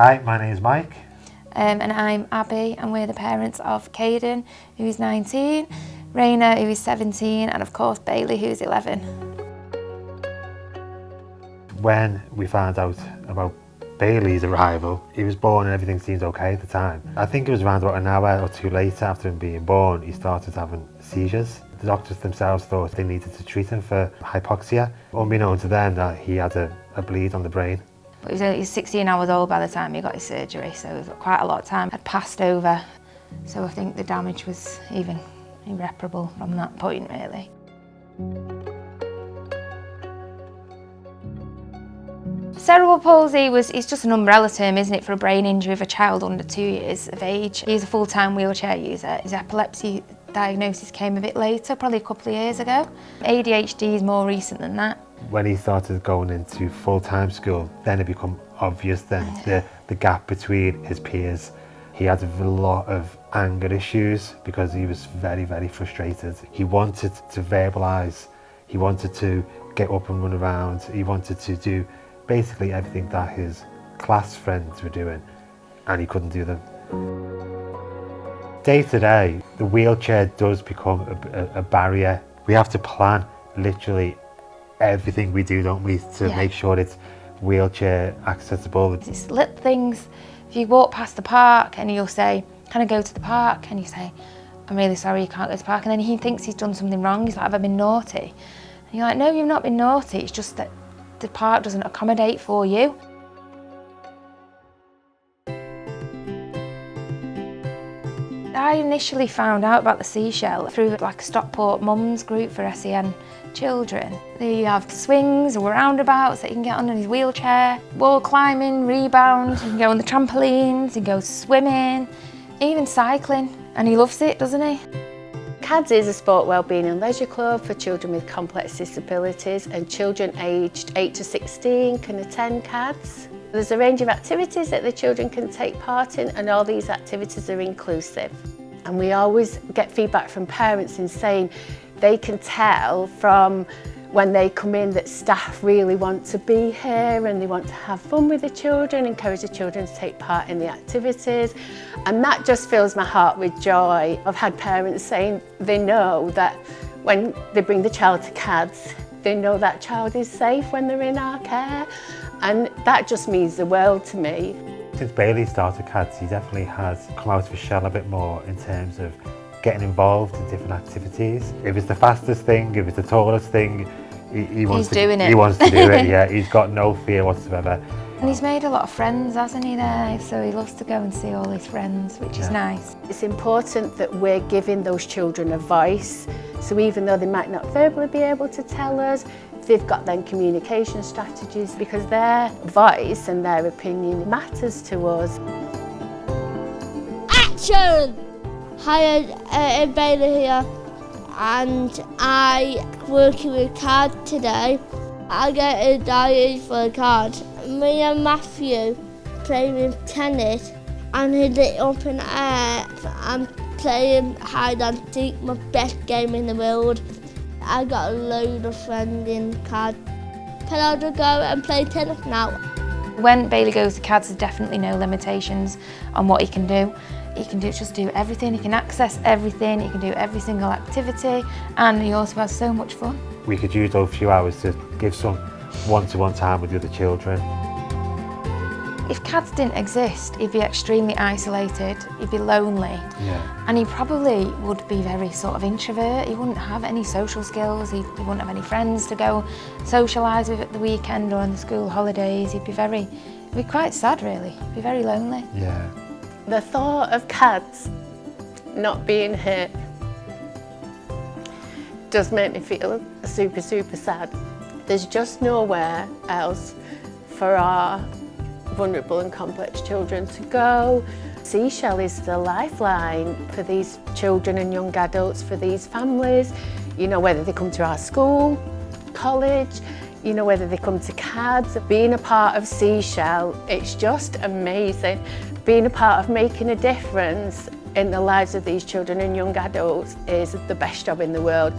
Hi, my name is Mike. And I'm Abi, and we're the parents of Caden, who's 19, Raina, who is 17, and of course Bailey, who's 11. When we found out about Bailey's arrival, he was born and everything seemed okay at the time. I think it was around about an hour or two later after him being born, he started having seizures. The doctors themselves thought they needed to treat him for hypoxia, unbeknown to them that he had a bleed on the brain. He was 16 hours old by the time he got his surgery, so quite a lot of time had passed over. So I think the damage was even irreparable from that point, really. Cerebral palsy is just an umbrella term, isn't it, for a brain injury of a child under 2 years of age. He's a full-time wheelchair user. His epilepsy diagnosis came a bit later, probably a couple of years ago. ADHD is more recent than that. When he started going into full-time school, then it became obvious then the gap between his peers. He had a lot of anger issues because he was very, very frustrated. He wanted to verbalise, he wanted to get up and run around, he wanted to do basically everything that his class friends were doing, and he couldn't do them. Day to day, the wheelchair does become a barrier. We have to plan literally everything we do, don't we, to make sure it's wheelchair accessible. It's little things. If you walk past the park and you'll say, "Can I go to the park?" and you say, "I'm really sorry, you can't go to the park," and then he thinks he's done something wrong. He's like, "Have I been naughty?" And you're like, "No, you've not been naughty, it's just that the park doesn't accommodate for you." I initially found out about the Seashell through like a Stockport mums group for SEN children. They have swings or roundabouts that you can get on in his wheelchair, wall climbing, rebound, you can go on the trampolines, you can go swimming, even cycling, and he loves it, doesn't he? CADS is a sport wellbeing and leisure club for children with complex disabilities, and children aged 8 to 16 can attend CADS. There's a range of activities that the children can take part in, and all these activities are inclusive. And we always get feedback from parents in saying they can tell from when they come in that staff really want to be here and they want to have fun with the children, encourage the children to take part in the activities. And that just fills my heart with joy. I've had parents saying they know that when they bring the child to CADS, they know that child is safe when they're in our care. And that just means the world to me. Since Bailey started CADS, he definitely has come out of his shell a bit more in terms of getting involved in different activities. If it's the fastest thing, if it's the tallest thing, he wants to do it. He wants to do it, yeah. He's got no fear whatsoever. And he's made a lot of friends, hasn't he, there? So he loves to go and see all his friends, which is nice. It's important that we're giving those children a voice. So even though they might not verbally be able to tell us, they've got then communication strategies, because their voice and their opinion matters to us. Action! Hi, I'm Bailey here, and I working with CAD today. I get a diary for a card. Me and Matthew playing with tennis and hit it up in the air. I'm playing hide and seek, my best game in the world. I got a load of friends in CAD. Can I just go and play tennis now? When Bailey goes to CADS, there's definitely no limitations on what he can do. He can just do everything, he can access everything, he can do every single activity, and he also has so much fun. We could use those few hours to give some one-to-one time with the other children. If CADS didn't exist, he'd be extremely isolated, he'd be lonely, and he probably would be very sort of introvert. He wouldn't have any social skills, he wouldn't have any friends to go socialise with at the weekend or on the school holidays. He'd be quite sad, really. He'd be very lonely. Yeah. The thought of CADS not being here does make me feel super, super sad. There's just nowhere else for our vulnerable and complex children to go. Seashell is the lifeline for these children and young adults, for these families, you know, whether they come to our school, college, you know, whether they come to CADS. Being a part of Seashell, it's just amazing. Being a part of making a difference in the lives of these children and young adults is the best job in the world.